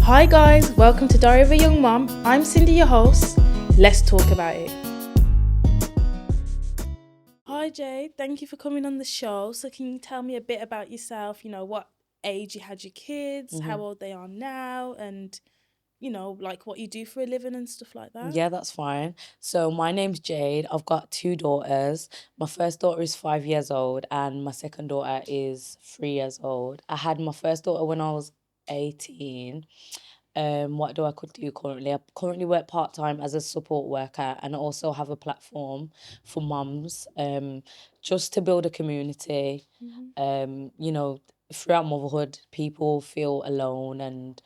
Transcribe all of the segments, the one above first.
Hi guys, welcome to Diary of a Young Mum. I'm Cindy, your host. Let's talk about it. Hi Jade, thank you for coming on the show. So can you tell me a bit about yourself, what age you had your kids, how old they are now, and like what you do for a living and stuff like that? Yeah, that's fine. So my name's Jade. I've got two daughters. My first daughter is 5 years old and my second daughter is 3 years old. I had my first daughter when I was 18. What do I could do currently? I currently work part-time as a support worker and I also have a platform for mums, just to build a community. Throughout motherhood, people feel alone and,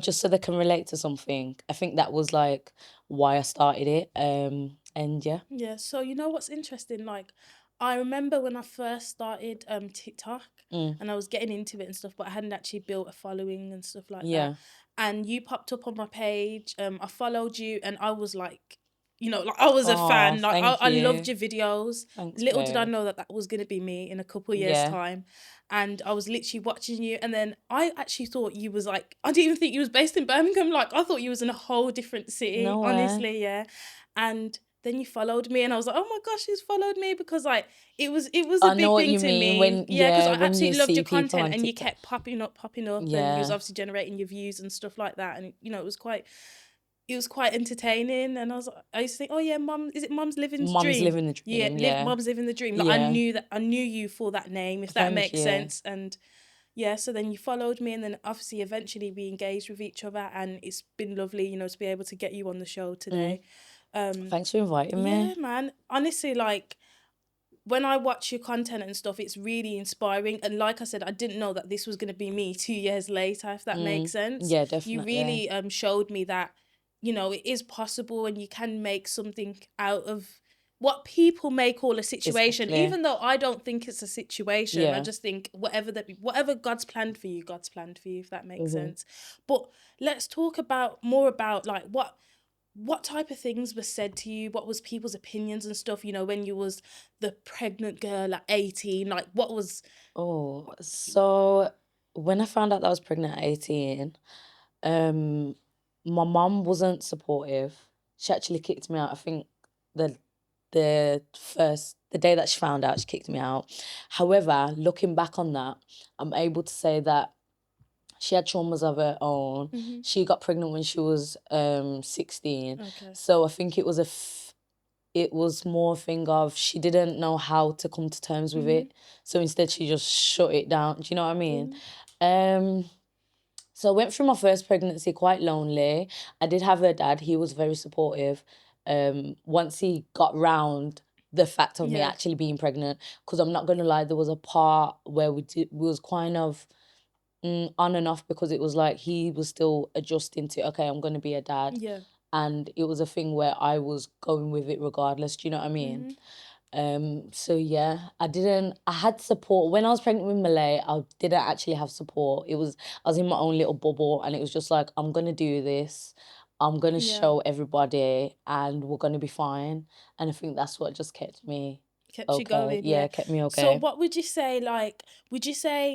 just so they can relate to something. I think that was like why I started it. And yeah. Yeah, so you know what's interesting? Like, I remember when I first started TikTok and I was getting into it and stuff, but I hadn't actually built a following and stuff like that. Yeah. And you popped up on my page. I followed you and I was like, I was a Oh, fan. Like, thank I loved you. your videos. Thanks, Little did I babe. know that that was going to be me in a couple years' Yeah. time. And I was literally watching you. And then I actually thought you was like, I didn't even think you was based in Birmingham. Like, I thought you was in a whole different city, No way. honestly, yeah. And then you followed me and I was like, oh my gosh, she's followed me, because like it was a I know big what thing you to mean me. Yeah, because I when you absolutely loved see your people content on and you TikTok. kept popping up and you was Yeah. obviously generating your views and stuff like that. And it was quite entertaining. And I used to think, oh yeah, mum, is it Mum's Living the Mum's Dream? living the Yeah, dream. Yeah. Mum's Living the Dream. Like Yeah. I knew you for that name, if that Thank makes you. sense. And yeah, so then you followed me and then obviously eventually we engaged with each other and it's been lovely, to be able to get you on the show today. Thanks for inviting Yeah, me. man. Honestly, like when I watch your content and stuff, it's really inspiring. And like I said, I didn't know that this was going to be me 2 years later, if that makes sense. Yeah, You definitely. really showed me that, it is possible and you can make something out of what people may call a situation. Exactly. Even though I don't think it's a situation, I Yeah. just think whatever God's planned for you, God's planned for you, if that makes sense. But let's talk more about like what type of things were said to you, what was people's opinions and stuff, when you was the pregnant girl at 18, like what was Oh, so when I found out that I was pregnant at 18, um, my mum wasn't supportive. She actually kicked me out. I think the the day that she found out, she kicked me out. However, looking back on that, I'm able to say that she had traumas of her own. She got pregnant when she was 16. okay. So I think it was more a thing of she didn't know how to come to terms with it. So instead she just shut it down. Do you know what I mean? So I went through my first pregnancy quite lonely. I did have a dad. He was very supportive. Once he got round the fact of me Yeah. actually being pregnant, because I'm not going to lie, there was a part where we was kind of on and off, because it was like he was still adjusting to, okay, I'm going to be a dad. Yeah. And it was a thing where I was going with it regardless. Do you know what I mean? So yeah, I had support. When I was pregnant with Malay, I didn't actually have support. I was in my own little bubble and it was just like, I'm gonna do this. I'm gonna Yeah. show everybody and we're gonna be fine. And I think that's what just kept me Kept you okay. going, Yeah, yeah. kept me So okay. what would you say, like,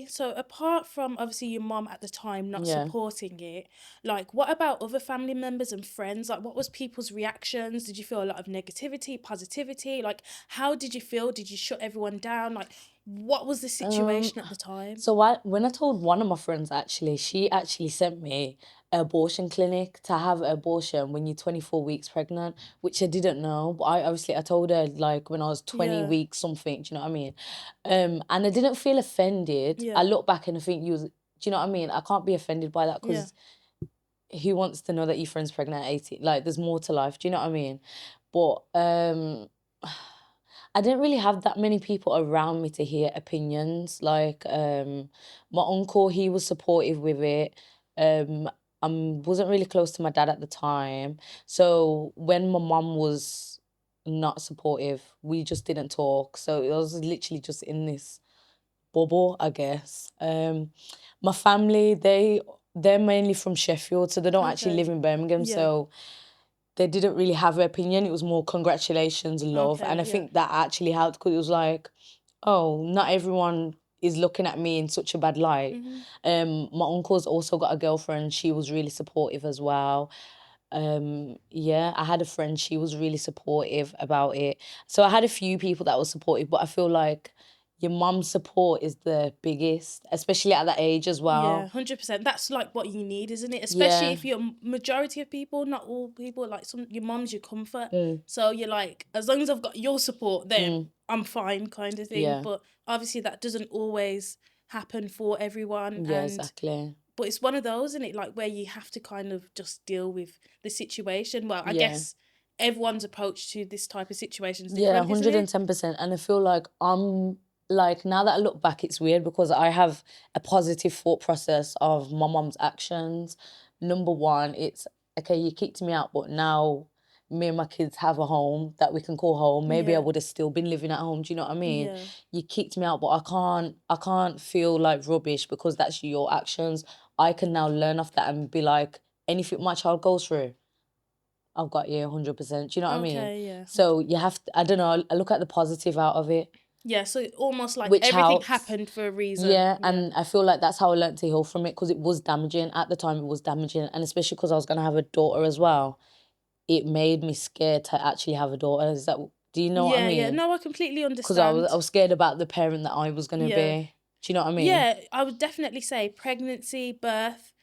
so apart from obviously your mom at the time not Yeah. supporting it, like what about other family members and friends? Like what was people's reactions? Did you feel a lot of negativity, positivity? Like how did you feel? Did you shut everyone down? Like what was the situation at the time? So when I told one of my friends, actually, she actually sent me an abortion clinic to have an abortion when you're 24 weeks pregnant, which I didn't know. But I told her like when I was 20 Yeah. weeks something, do you know what I mean? And I didn't feel offended. I Yeah. look back and I think do you know what I mean? I can't be offended by that, Yeah. because who wants to know that your friend's pregnant at 18? Like, there's more to life, do you know what I mean? But I didn't really have that many people around me to hear opinions. Like, my uncle, he was supportive with it. Um, I wasn't really close to my dad at the time. So when my mum was not supportive, we just didn't talk. So it was literally just in this bubble, I guess. My family, they're mainly from Sheffield, so they don't actually Okay. live in Birmingham. Yeah. So they didn't really have an opinion. It was more congratulations, love. Okay. And I Yeah. think that actually helped, because it was like, oh, not everyone is looking at me in such a bad light. My uncle's also got a girlfriend. She was really supportive as well. Yeah, I had a friend. She was really supportive about it. So I had a few people that were supportive, but I feel like your mum's support is the biggest, especially at that age as well. Yeah, 100%. That's like what you need, isn't it? Especially if you're majority of people, not all people, like your mom's your comfort. So you're like, as long as I've got your support, then I'm fine, kind of thing. Yeah. But obviously that doesn't always happen for everyone. Yeah, and exactly. But it's one of those, isn't it? Like where you have to kind of just deal with the situation. Well, I guess everyone's approach to this type of situation is different, 110%. And I feel like like, now that I look back, it's weird because I have a positive thought process of my mum's actions. Number one, it's, okay, you kicked me out, but now me and my kids have a home that we can call home. Maybe I would have still been living at home. Do you know what I mean? Yeah. You kicked me out, but I can't feel like rubbish because that's your actions. I can now learn off that and be like, anything my child goes through, I've got you 100%. Do you know what I mean? Okay, yeah. So you have to, I don't know, I look at the positive out of it. Yeah, so almost like Which everything helps. happened for a reason. Yeah, and I feel like that's how I learned to heal from it because it was damaging. At the time, it was damaging. And especially because I was going to have a daughter as well, it made me scared to actually have a daughter. Do you know what I mean? Yeah, no, I completely Because understand. I was scared about the parent that I was going to be. Do you know what I mean? Yeah, I would definitely say pregnancy, birth,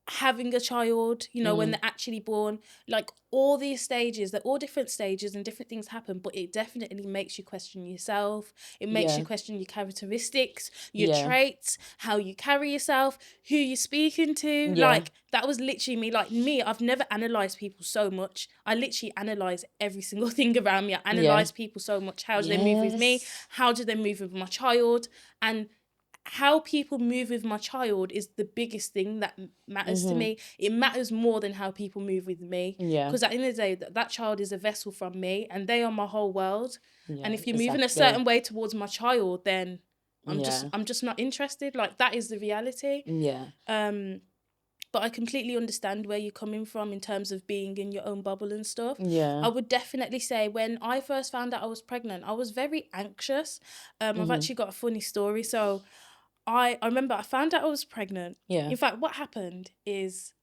having a child, you know, when they're actually born, like all these stages, they're all different stages and different things happen, but it definitely makes you question yourself. It makes you question your characteristics, your traits, how you carry yourself, who you're speaking to. Like, that was literally me. Like, me, I've never analysed people so much. I literally analyse every single thing around me. I analyse people so much. How do they move with me? How do they move with my child? And how people move with my child is the biggest thing that matters to me. It matters more than how people move with me. Because at the end of the day, that child is a vessel from me and they are my whole world. And if you're moving a certain way towards my child, then I'm just not interested. Like, that is the reality. But I completely understand where you're coming from in terms of being in your own bubble and stuff. I would definitely say when I first found out I was pregnant, I was very anxious. I've actually got a funny story. So I remember I found out I was pregnant. In fact, what happened is,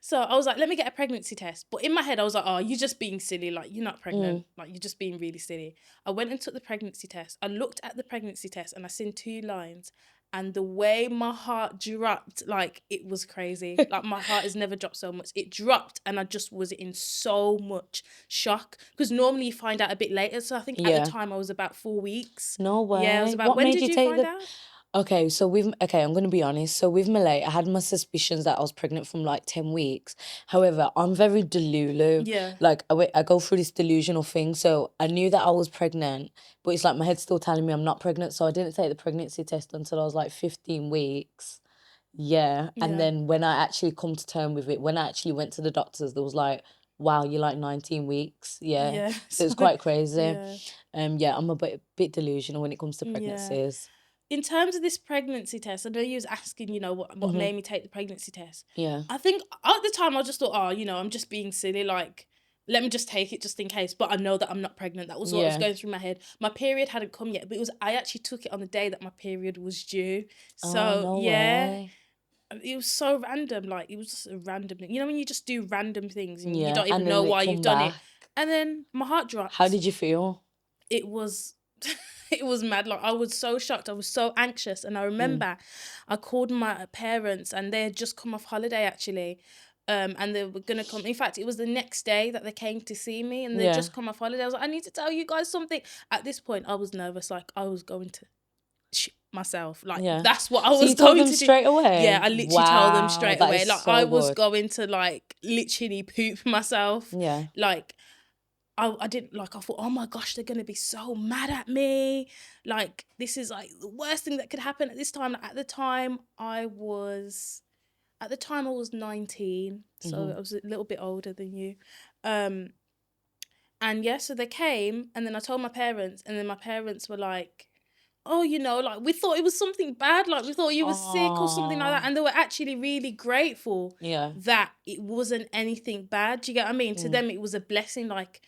so I was like, let me get a pregnancy test. But in my head, I was like, oh, you're just being silly. Like, you're not pregnant. Like, you're just being really silly. I went and took the pregnancy test. I looked at the pregnancy test and I seen 2 lines. And the way my heart dropped, like, it was crazy. Like, my heart has never dropped so much. It dropped and I just was in so much shock. Because normally you find out a bit later. So I think at the time I was about 4 weeks. No way. Yeah, I was about, when did you find out? Okay, so I'm going to be honest. So with Malay, I had my suspicions that I was pregnant from like 10 weeks. However, I'm very delulu. Yeah. Like, I go through this delusional thing. So I knew that I was pregnant, but it's like my head's still telling me I'm not pregnant. So I didn't take the pregnancy test until I was like 15 weeks. Yeah. And then when I actually come to term with it, when I actually went to the doctors, there was like, wow, you're like 19 weeks. Yeah. So it's quite crazy. I'm a bit delusional when it comes to pregnancies. In terms of this pregnancy test, I know you was asking, you know, what made me take the pregnancy test. Yeah. I think at the time I just thought, oh, you know, I'm just being silly. Like, let me just take it just in case. But I know that I'm not pregnant. That was what was going through my head. My period hadn't come yet, but I actually took it on the day that my period was due. So, way. It was so random. Like, it was just a random thing. You know when you just do random things and you don't even know why you've done it. And then my heart dropped. How did you feel? It was... it was mad. Like, I was so shocked. I was so anxious. And I remember I called my parents and they had just come off holiday actually. And they were going to come. In fact, it was the next day that they came to see me and they just come off holiday. I was like, I need to tell you guys something. At this point, I was nervous. Like, I was going to shit myself. Like, that's what I was going to do. Straight away? Yeah, I literally told them straight away. Like, I was going to, like, literally poop myself. Yeah. Like, I didn't, like, I thought, oh my gosh, they're going to be so mad at me. Like, this is like the worst thing that could happen at this time. Like, at the time I was 19. So I was a little bit older than you. And yeah, so they came and then I told my parents and then my parents were like, oh, you know, like, we thought it was something bad. Like, we thought you were sick or something like that. And they were actually really grateful that it wasn't anything bad. Do you get what I mean? To them, it was a blessing. Like,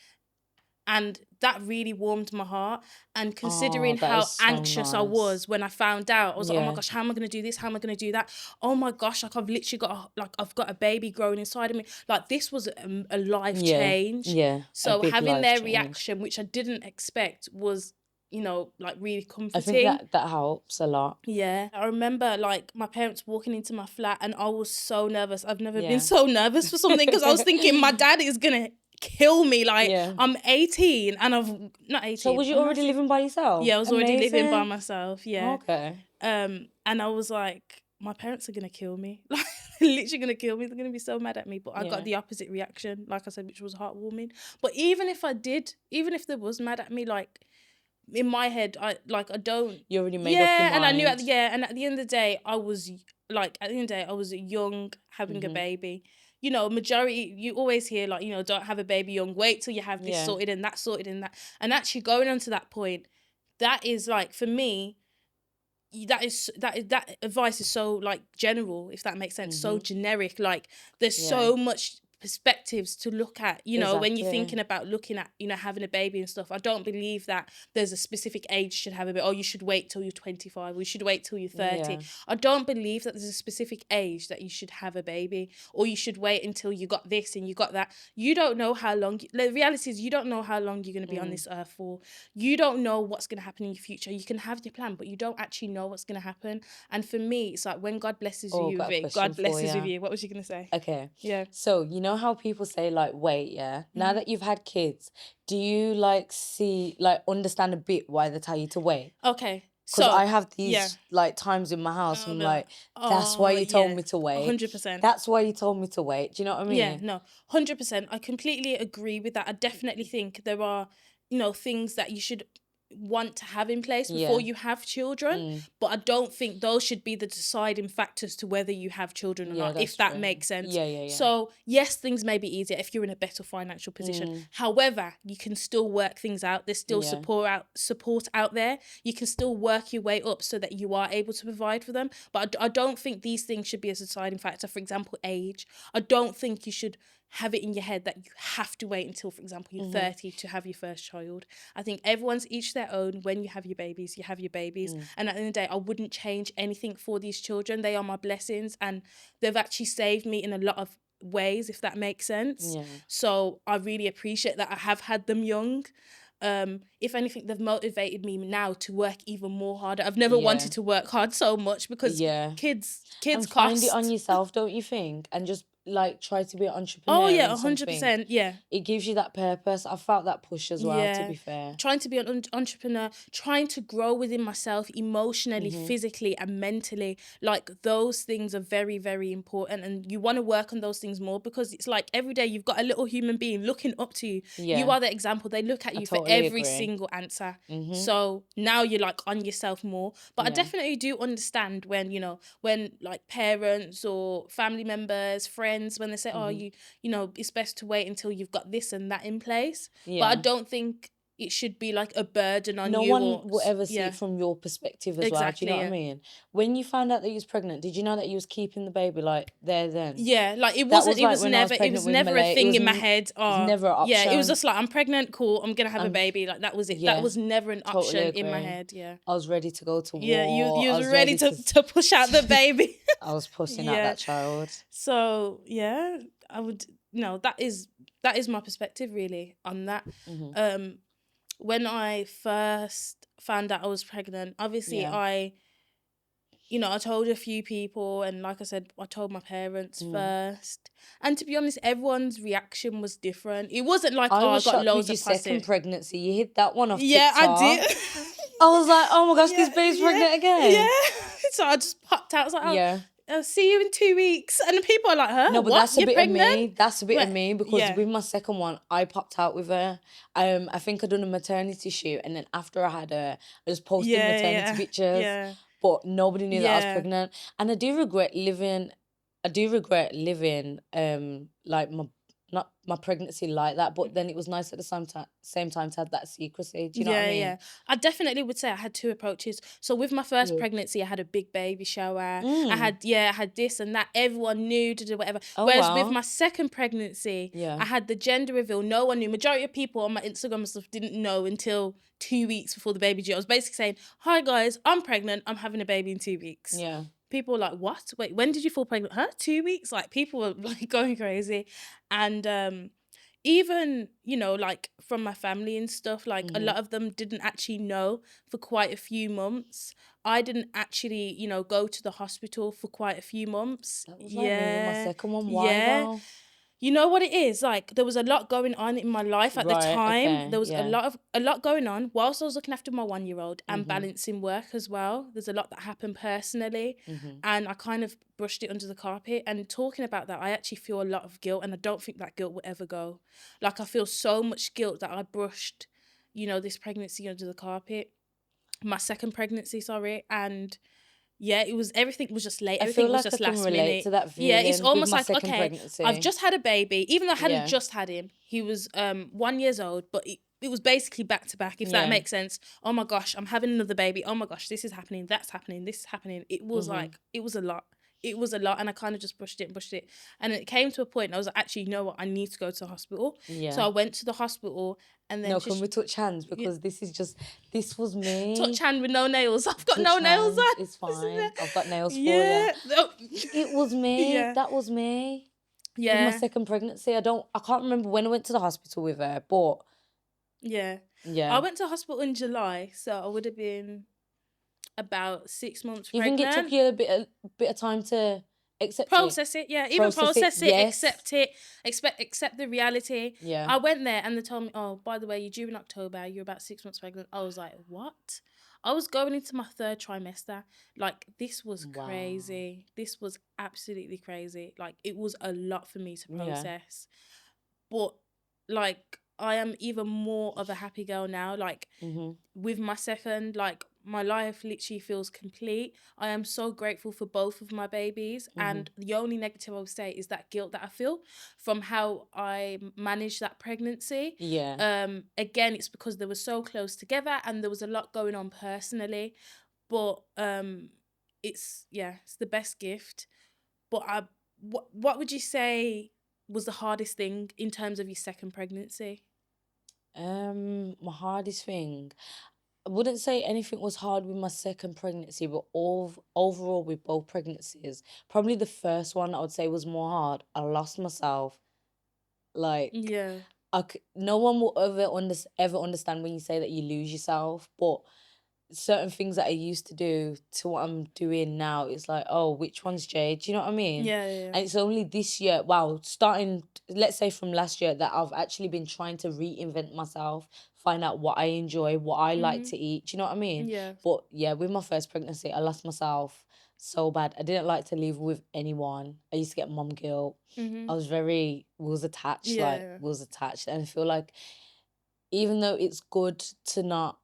And that really warmed my heart. And Oh, considering that how is so anxious I nice. was when I found out, I was like, oh my Yeah. gosh, how am I going to do this? How am I going to do that? Oh my gosh, like I've literally got I've got a baby growing inside of me. Like this was a life Yeah. change. Yeah. A So big having life their change. reaction, which I didn't expect, was, you know, like really I comforting. think that helps a lot. Yeah. I remember like my parents walking into my flat and I was so nervous. I've never Yeah. been so nervous for something because I was thinking my dad is gonna kill me. Like Yeah. I'm 18 and I've not 18. So was you am I already 16? living by yourself? Yeah, I was already living by Amazing. myself. Yeah. Okay. And I was like, my parents are gonna kill me. Like they're literally gonna kill me. They're gonna be so mad at me. But I Yeah. got the opposite reaction, like I said, which was heartwarming. But even if they was mad at me, like in my head, I don't. You already made up your And I knew mind. and at the end of the day, I was young, having a baby. You know, majority, you always hear like, you know, don't have a baby young, wait till you have this Yeah. sorted and that sorted and that. And actually going on to that point, that is like, for me, that advice is so like general, if that makes sense, so generic. Like there's Yeah. so much perspectives to look at, you know, when you're Exactly. thinking about looking at, you know, having a baby and stuff. I don't believe that there's a specific age you should have a baby. Oh, you should wait till you're 25, or you should wait till you're 30. Yeah. I don't believe that there's a specific age that you should have a baby, or you should wait until you got this and you got that. You don't know how long the reality is, you don't know how long you're going to be on this earth for. You don't know what's going to happen in your future. You can have your plan, but you don't actually know what's going to happen. And for me, it's like when God blesses Oh, you got with a it, question God for blesses ya. with you. What was you going to say? Okay. Yeah. So you know how people say like wait, yeah? Now that you've had kids, do you like understand a bit why they tell you to wait? Okay. Because So I have these yeah. like times in my house, Oh, I'm no. like, that's why you told yeah, me to wait. 100%. That's why you told me to wait. Do you know what I mean? Yeah, no, 100%. I completely agree with that. I definitely think there are, you know, things that you should want to have in place before Yeah. you have children, but I don't think those should be the deciding factors to whether you have children or Yeah, not, that's if that true. makes sense. Yeah. So yes, things may be easier if you're in a better financial position. However, you can still work things out. There's still Yeah. support out there. You can still work your way up so that you are able to provide for them. But I don't think these things should be a deciding factor. For example, age. I don't think you should have it in your head that you have to wait until, for example, you're 30 to have your first child. I think everyone's each their own. When you have your babies, you have your babies. And at the end of the day, I wouldn't change anything for these children. They are my blessings, and they've actually saved me in a lot of ways, if that makes sense. Yeah. So I really appreciate that I have had them young. If anything, they've motivated me now to work even more harder. I've never wanted to work hard so much because kids And cost. find it on yourself, don't you think? And just like try to be an entrepreneur. Oh yeah, in something. 100%. Yeah. It gives you that purpose. I felt that push as well, to Yeah. be fair. Trying to be an entrepreneur, trying to grow within myself emotionally, physically, and mentally. Like those things are very, very important, and you want to work on those things more, because it's like every day you've got a little human being looking up to you. Yeah. You are the example. They look at you for totally every agree. single answer. So now you're like on yourself more. But I Yeah. definitely do understand when, you know, when like parents or family members, friends, when they say, oh, you know, it's best to wait until you've got this and that in place. Yeah. But I don't think it should be like a burden on No you. one will ever see yeah. it from your perspective as well. Do Exactly, you know what yeah. I mean? When you found out that you was pregnant, did you know that you was keeping the baby like there then? Yeah, like it That wasn't. was It like was when I was never. It pregnant was with never Malay. a It thing was in my head. It's never an Yeah, it was option. just like, I'm pregnant. Cool, I'm gonna have a baby. Like that was it. Yeah, That was never an totally option in my agree. head. Yeah. I was ready to go to war. Yeah, you I was ready to push out the baby. I was pushing out Yeah. that child. So yeah, I would. No, that is my perspective really on that. When I first found out I was pregnant, obviously Yeah. I told a few people, and like I said, I told my parents first. And to be honest, everyone's reaction was different. It wasn't like, I was I got shocked loads with of your second positive. pregnancy. You hit that one off Yeah, TikTok. I did. I was like, oh my gosh, this babe's pregnant again. Yeah. So I just popped out. I was like, Yeah. I'll see you in 2 weeks. And the people are like, huh? No, but what? that's a You're bit pregnant? of me. That's a bit of Wait, me, because yeah. with my second one, I popped out with her. I think I done a maternity shoot, and then after I had her, I just posted maternity pictures. Yeah. But nobody knew that I was Yeah. pregnant. And I do regret living like not my pregnancy like that, but then it was nice at the same time to have that secrecy. Do you know what I mean? Yeah. I definitely would say I had two approaches. So with my first Yeah. pregnancy, I had a big baby shower. Mm. I had this and that. Everyone knew to do whatever. Oh, Whereas with wow. my second pregnancy, Yeah. I had the gender reveal. No one knew. Majority of people on my Instagram and stuff didn't know until 2 weeks before the baby due. I was basically saying, "Hi guys, I'm pregnant. I'm having a baby in 2 weeks." Yeah. People were like, "What? Wait, when did you fall pregnant? Huh? 2 weeks?" Like people were like going crazy, and even, you know, like from my family and stuff, like a lot of them didn't actually know for quite a few months. I didn't actually, you know, go to the hospital for quite a few months. That was like me with my Yeah. second one. Why Yeah. though? You know what it is? Like there was a lot going on in my life at the Right, time. okay, There was yeah. a lot going on whilst I was looking after my 1-year-old and balancing work as well. There's a lot that happened personally, and I kind of brushed it under the carpet. And talking about that, I actually feel a lot of guilt, and I don't think that guilt will ever go. Like I feel so much guilt that I brushed, you know, this pregnancy under the carpet. My second pregnancy, sorry, and yeah, it was, everything was just late. I feel Everything was like I just can last relate minute. to that Yeah, it's feeling with almost my like, second okay, I've pregnancy. just had a baby, even though I hadn't Yeah. just had him. He was 1 year old, but it was basically back to back, if that Yeah. makes sense. Oh my gosh, I'm having another baby. Oh my gosh, this is happening, that's happening, this is happening. It was like, it was a lot. It was a lot, and I kind of just brushed it. And it came to a point, I was like, actually, you know what? I need to go to the hospital. Yeah. So I went to the hospital, and then No, can we touch hands? Because this was me. touch hand with no nails. I've got Touch no nails hands, on. it's fine. I've got nails for Yeah. you. It was me. Yeah. That was me. With Yeah. my second pregnancy. I can't remember when I went to the hospital with her, but Yeah. yeah. I went to hospital in July, so I would have been about 6 months You pregnant. think it took you a bit of time to accept Process it, yeah. Even process it, yes. accept it, accept the reality. Yeah. I went there and they told me, oh, by the way, you're due in October, you're about 6 months pregnant. I was like, what? I was going into my third trimester. Like, this was crazy. This was absolutely crazy. Like, it was a lot for me to process. But, like, I am even more of a happy girl now. Like, with my second, like, my life literally feels complete. I am so grateful for both of my babies. And the only negative I would say is that guilt that I feel from how I managed that pregnancy. Yeah. Again, it's because they were so close together and there was a lot going on personally. But it's the best gift. But what would you say was the hardest thing in terms of your second pregnancy? My hardest thing. I wouldn't say anything was hard with my second pregnancy, but overall with both pregnancies, probably the first one I would say was more hard. I lost myself. Like, Yeah. no one will ever understand when you say that you lose yourself, but certain things that I used to do to what I'm doing now, it's like, oh, which one's Jade? Do you know what I mean? Yeah. And it's only this year, starting, let's say from last year, that I've actually been trying to reinvent myself, find out what I enjoy, what I like to eat. Do you know what I mean? Yeah. But yeah, with my first pregnancy, I lost myself so bad. I didn't like to live with anyone. I used to get mum guilt. I was was attached, was attached. And I feel like even though it's good to not,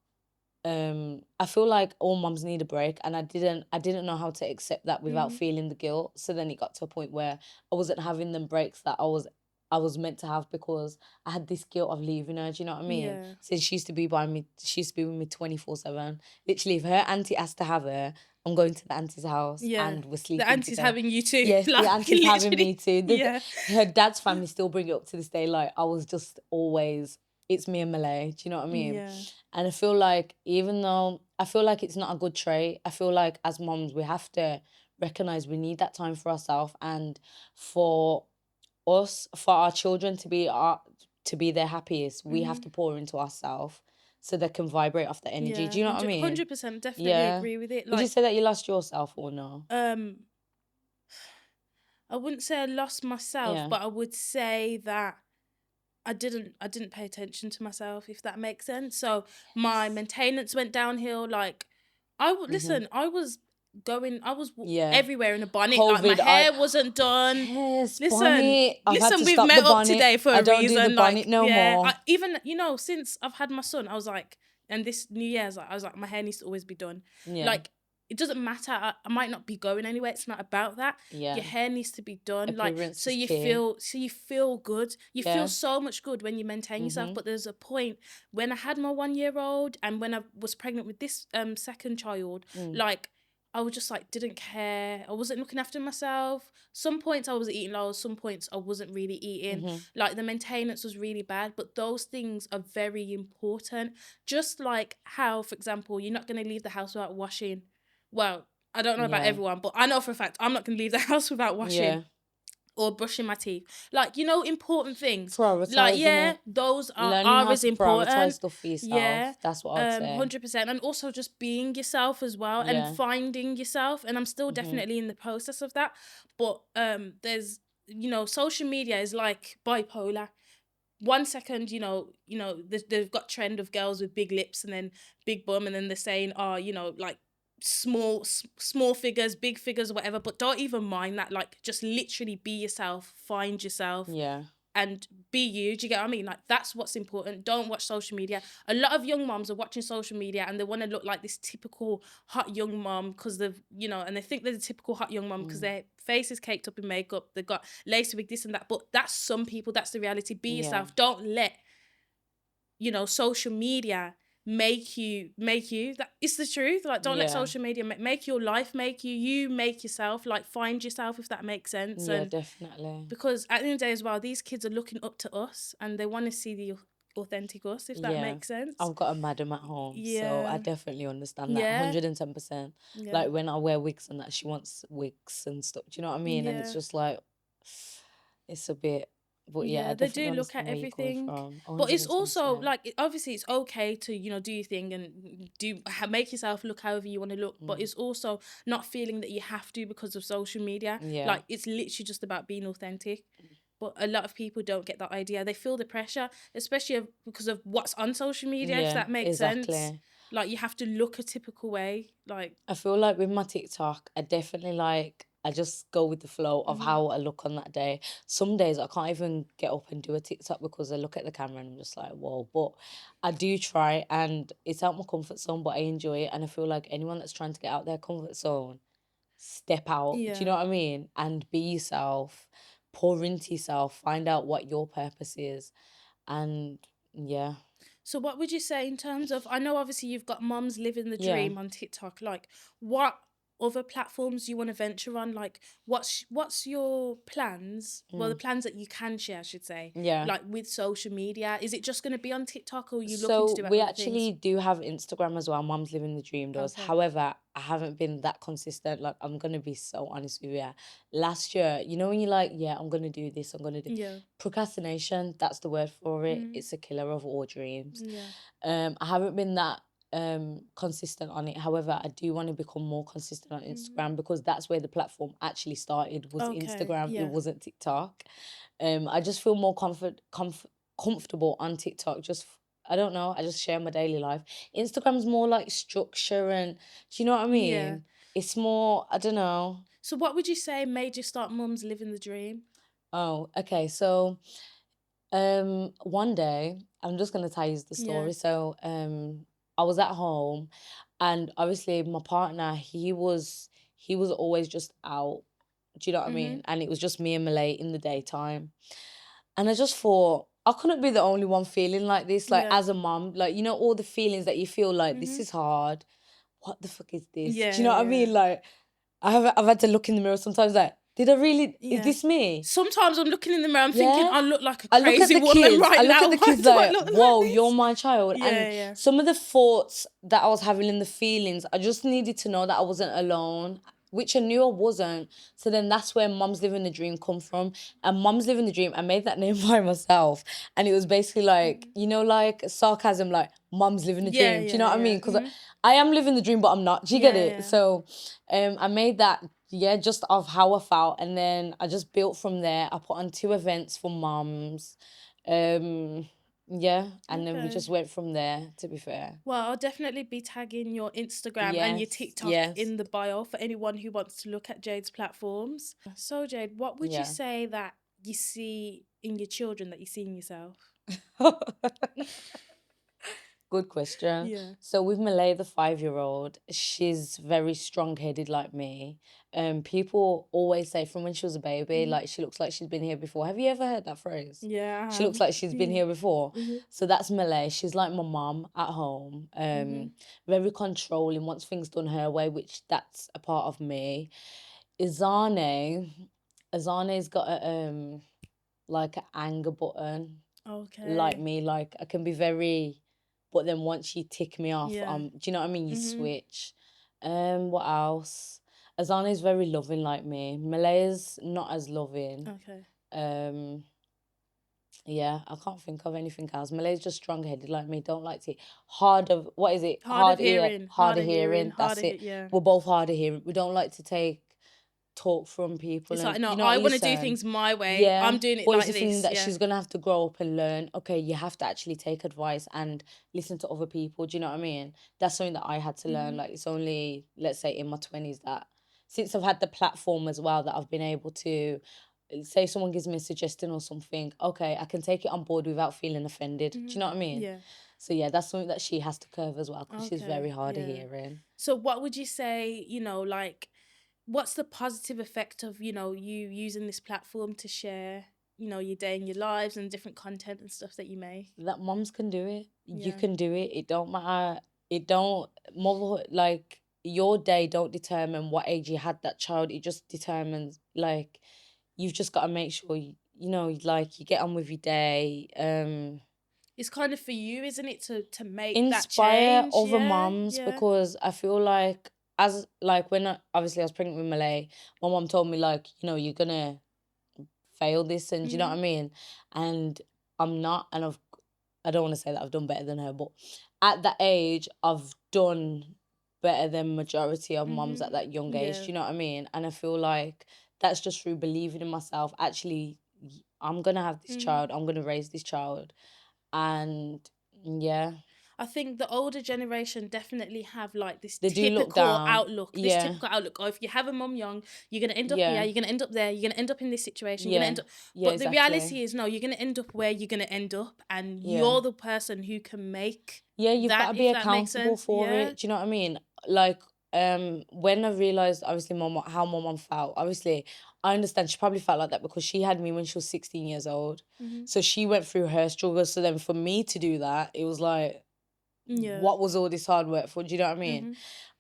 I feel like all mums need a break, and I didn't know how to accept that without feeling the guilt. So then it got to a point where I wasn't having them breaks that I was meant to have, because I had this guilt of leaving her. Do you know what I mean? Yeah. Since she used to be with me 24/7. Literally, if her auntie has to have her, I'm going to the auntie's house and we're sleeping The auntie's together. having you too. Yes, Like, the auntie's having me too. Yeah. Her dad's family still bring it up to this day. Like, I was just always, it's me and Malay. Do you know what I mean? Yeah. And I feel like, even though I feel like it's not a good trait, I feel like as moms, we have to recognize we need that time for ourselves, and for our children to be their happiest, we have to pour into ourselves so they can vibrate off the energy. Do you know what I mean? 100% definitely agree with it. Would you say that you lost yourself or no? I wouldn't say I lost myself, but I would say that I didn't pay attention to myself, if that makes sense. So my maintenance went downhill. Like, listen, I was everywhere in a bonnet. COVID, like, my hair wasn't done. Yes, Listen, bonnet. I've had to we've stop met the up bonnet. today for I a don't reason. do the bonnet no more. Even, since I've had my son, I was like, and this New Year's, I was like, my hair needs to always be done. Yeah. Like, it doesn't matter. I might not be going anywhere. It's not about that. Yeah. Your hair needs to be done, like, Appearance so is you key. feel good. You Yeah. feel so much good when you maintain yourself. But there's a point when I had my 1-year-old and when I was pregnant with this second child, like, I was just like, didn't care. I wasn't looking after myself. Some points I was eating loads, some points I wasn't really eating. Like, the maintenance was really bad, but those things are very important. Just like how, for example, you're not going to leave the house without washing. Well, I don't know about Yeah. everyone, but I know for a fact I'm not going to leave the house without washing. Yeah. Or brushing my teeth. Like, you know, important things. Prioritizing Like, yeah, it. those Learning are how as to prioritize important. stuff for yourself. Yeah. That's what I'd say. 100%. And also just being yourself as well, and Yeah. finding yourself. And I'm still definitely in the process of that. But there's, you know, social media is like bipolar. 1 second, you know, they've got trend of girls with big lips and then big bum, and then they're saying, oh, you know, like, small figures, big figures, whatever. But don't even mind that. Like, just literally be yourself, find yourself, Yeah. and be you. Do you get what I mean? Like, that's what's important. Don't watch social media. A lot of young moms are watching social media and they want to look like this typical hot young mom because they've, you know, and they think they're the typical hot young mom because their face is caked up in makeup, they've got lace wig, this and that. But that's some people, that's the reality. Be yourself. Don't let, you know, social media make you. That it's the truth. Like, don't let social media make your life make you. You make yourself. Like, find yourself, if that makes sense. Yeah, And definitely. because at the end of the day as well, these kids are looking up to us and they want to see the authentic us, if that makes sense. I've got a madam at home, so I definitely understand that Yeah. 110%. Yeah. Like, when I wear wigs and that, she wants wigs and stuff. Do you know what I mean? And it's just like, it's a bit. But yeah, I they do definitely look at understand where you're coming everything. from. But it's also 110%. like, obviously it's okay to, you know, do your thing and make yourself look however you want to look. But it's also not feeling that you have to because of social media. Yeah. Like, it's literally just about being authentic. But a lot of people don't get that idea. They feel the pressure, especially because of what's on social media, if that makes sense. Like, you have to look a typical way. Like, I feel like with my TikTok, I definitely like, I just go with the flow of how I look on that day. Some days I can't even get up and do a TikTok because I look at the camera and I'm just like, whoa. But I do try, and it's out my comfort zone, but I enjoy it. And I feel like anyone that's trying to get out their comfort zone, step out. Do you know what I mean? And be yourself, pour into yourself, find out what your purpose is. And yeah. So what would you say in terms of, I know obviously you've got Mums Living the Yeah. Dream on TikTok, like, what other platforms you want to venture on? Like, what's your plans? Well, the plans that you can share, I should say. Yeah. Like, with social media, is it just going to be on TikTok, or are you looking So to do it we on other actually things? do have Instagram as well. Mom's Living the Dream does. Okay. However, I haven't been that consistent. Like, I'm gonna be so honest with you. Last year, you know when you're like, yeah, I'm gonna do this, I'm gonna do Yeah. procrastination, that's the word for it. It's a killer of all dreams. Yeah. I haven't been that consistent on it. However, I do want to become more consistent on Instagram because that's where the platform actually started, was Okay, Instagram. yeah. It wasn't TikTok. I just feel more comfortable on TikTok. Just, I don't know, I just share my daily life. Instagram's more like structure, and do you know what I mean? Yeah. It's more, I don't know. So what would you say made you start Mums Living the Dream? Oh, okay. So one day, I'm just gonna tell you the story. Yeah. So I was at home, and obviously my partner, he was always just out. Do you know what I mean? And it was just me and Malay in the daytime. And I just thought, I couldn't be the only one feeling like this. Like, Yeah. as a mum, like, you know, all the feelings that you feel like, this is hard. What the fuck is this? Do you know what I mean? Yeah. Like, I've had to look in the mirror sometimes, like, did I really, is this me? Sometimes I'm looking in the mirror, I'm thinking, I look like a I look at crazy the woman kids, right I look now. at the Why kids do I like, look like whoa, this? you're my child. Yeah, And yeah. some of the thoughts that I was having in the feelings, I just needed to know that I wasn't alone, which I knew I wasn't. So then that's where Mums Living the Dream come from. And Mums Living the Dream, I made that name by myself. And it was basically like, you know, like sarcasm, like, Mums Living the Yeah, Dream. Do you know what I yeah, mean? Because I am living the dream, but I'm not. Do you get it? Yeah. So I made that, just of how I felt. And then I just built from there. I put on 2 events for mums. And then we just went from there, to be fair. Well, I'll definitely be tagging your Instagram and your TikTok yes. in the bio for anyone who wants to look at Jade's platforms. So, Jade, what would you say that you see in your children that you see in yourself? Good question. Yeah. So with Malay, the 5-year-old, she's very strong-headed like me. People always say from when she was a baby, like she looks like she's been here before. Have you ever heard that phrase? Yeah, I She looks have. like she's been Yeah. here before. Mhm. So that's Malay. She's like my mum at home. Very controlling, wants things done her way, which that's a part of me. Izane, Izane's got a like an anger button like Okay. me. Like I can be very, but then once you tick me off, Yeah. do you know what I mean? You Mhm. switch. What else? Azana's very loving like me. Malaya's not as loving. Okay. Um, yeah, I can't think of anything else. Malaya's just strong headed like me. Don't like to hard of what is it? Hard of Ear, hearing. hard Hard of of hearing. hearing. Hard That's of it. yeah. We're both hard of hearing. We don't like to take talk from people, It's and like, no, you know I what you're want to do saying. things my way. Yeah, I'm doing it but it's like just something this. that Yeah. she's gonna have to grow up and learn. Okay, you have to actually take advice and listen to other people. Do you know what I mean? That's something that I had to learn. Like it's only, let's say, in my 20s that since I've had the platform as well that I've been able to say someone gives me a suggestion or something. Okay, I can take it on board without feeling offended. Do you know what I mean? Yeah. So yeah, that's something that she has to curve as well because she's very Okay. hard of Yeah. hearing. So what would you say, like, what's the positive effect of, you using this platform to share, your day and your lives and different content and stuff that you make? That moms can do it. You Yeah. can do it. It don't matter. It don't motherhood like your day don't determine what age you had that child. It just determines like you've just got to make sure like you get on with your day. It's kind of for you, isn't it, to make that Inspire change? other Yeah. moms Yeah. because I feel like as like when obviously I was pregnant with Malay, my mom told me like you're gonna fail this and do you know what I mean? And I'm not and I don't want to say that I've done better than her, but at that age I've done better than majority of moms at that young age. Yeah. Do you know what I mean? And I feel like that's just through believing in myself. Actually, I'm gonna have this child. I'm gonna raise this child, and yeah, I think the older generation definitely have like this they do look typical down. outlook. This Yeah, typical outlook. Oh, if you have a mum young, you're gonna end up here. yeah, You're gonna end up there. You're gonna end up in this situation. You're gonna yeah, end up. yeah, But the exactly. reality is, no. You're gonna end up where you're gonna end up, and Yeah. you're the person who can make Yeah, you've got that. to be If that makes accountable sense. for Yeah. it. Do you know what I mean? Like, when I realized obviously how my mom felt, obviously I understand she probably felt like that because she had me when she was 16 years old. So she went through her struggles. So then for me to do that, it was like, Yeah. what was all this hard work for? Do you know what I mean?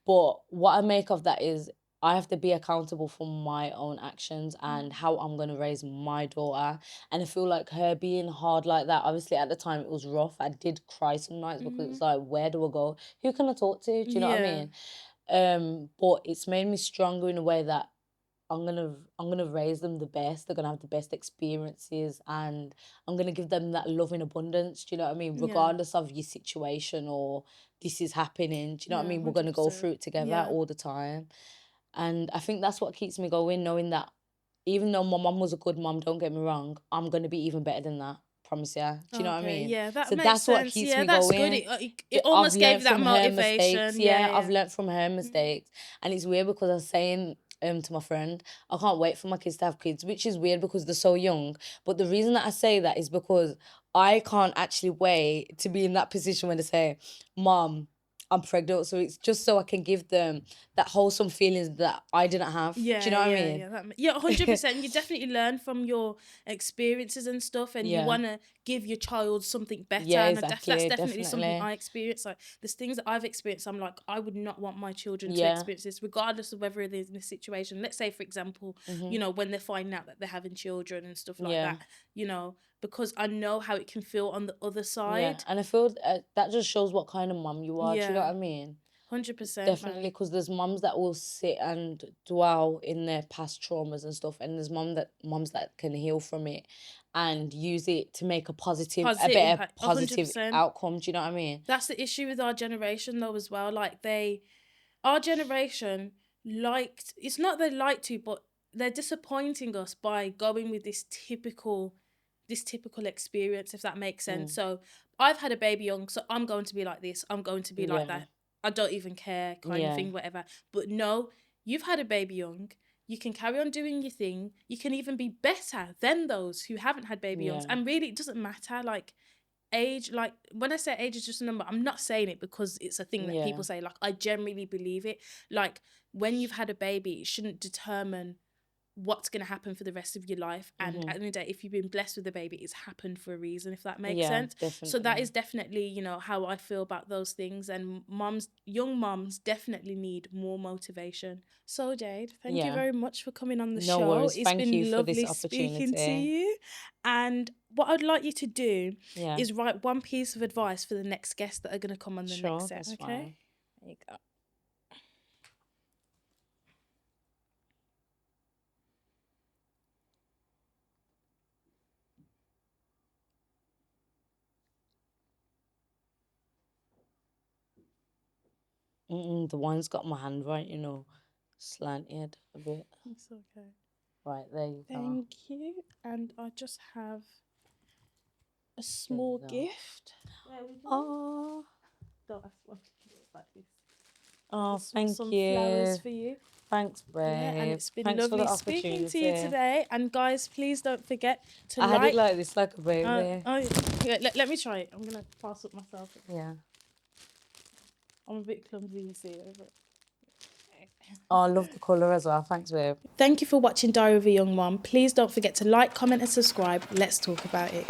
But what I make of that is I have to be accountable for my own actions and how I'm going to raise my daughter. And I feel like her being hard like that, obviously at the time it was rough. I did cry some nights because it's like, where do I go? Who can I talk to? Do you know what I Yeah. mean? But it's made me stronger in a way that I'm gonna raise them the best. They're gonna have the best experiences, and I'm gonna give them that love in abundance. Do you know what I mean? Yeah. Regardless of your situation or this is happening. Do you know what I Yeah. mean? We're gonna go 100%. through it together Yeah. all the time, and I think that's what keeps me going, knowing that even though my mum was a good mum, don't get me wrong, I'm gonna be even better than that. Promise ya. Do you know what I Okay. mean? Yeah. That So makes that's what sense. keeps Yeah. me That's good. going. It I've almost gave learned you that from her mistakes. motivation. Yeah. Yeah, I've Yeah. learned from her mistakes, and it's weird because I was saying to my friend, I can't wait for my kids to have kids, which is weird because they're so young. But the reason that I say that is because I can't actually wait to be in that position when they say, "Mom, I'm pregnant." So it's just so I can give them that wholesome feelings that I didn't have. Do you know what I mean? Yeah, 100%. You definitely learn from your experiences and stuff, and you Yeah. want to give your child something better. Yeah, And that's exactly. definitely something Definitely. I experienced. Like, there's things that I've experienced. I'm like, I would not want my children to Yeah. experience this, regardless of whether it is in this situation. Let's say, for example, when they're finding out that they're having children and stuff like Yeah. that. Because I know how it can feel on the other Yeah, side. and I feel that just shows what kind of mum you are. Do you know Yeah. what I mean? 100%, Definitely, man. because there's mums that will sit and dwell in their past traumas and stuff, and there's mums that can heal from it and use it to make a Positive better impact, positive 100%. outcome. Do you know what I mean? That's the issue with our generation though as well. Like our generation it's not they like to, but they're disappointing us by going with this typical experience, if that makes sense. So I've had a baby young, so I'm going to be like this, I'm going to be like Yeah. that. I don't even care kind of Yeah. thing, whatever. But no, you've had a baby young. You can carry on doing your thing. You can even be better than those who haven't had baby youngs. Yeah. And really, it doesn't matter. Like, age, like when I say age is just a number, I'm not saying it because it's a thing that Yeah. people say. Like, I genuinely believe it. Like, when you've had a baby, it shouldn't determine what's going to happen for the rest of your life. And at the end of the day, if you've been blessed with a baby, it's happened for a reason, if that makes sense. Definitely. So that is definitely, you know, how I feel about those things. And young moms definitely need more motivation. So Jade, thank you very much for coming on the show. No worries. It's Thank been you for lovely this speaking to opportunity. you. And what I'd like you to do Yeah. is write one piece of advice for the next guests that are going to come on the next set. That's Okay. fine. There you go. The wine's got my hand right, you know, slanted a bit. It's okay. Right, there you go. Thank you. And I just have a small gift. There we go. Oh, Don't ask what it's like this. oh, thank Some you. flowers for you. Thanks, babe. Yeah, and it's been Thanks for lovely the speaking to you opportunity. today. And guys, please don't forget to I had it like this, like a baby. yeah, let me try it. I'm gonna pass up myself. Yeah. I'm a bit clumsy, you see. Oh, I love the colour as well. Thanks, babe. Thank you for watching Diary of a Young Mom. Please don't forget to like, comment, and subscribe. Let's talk about it.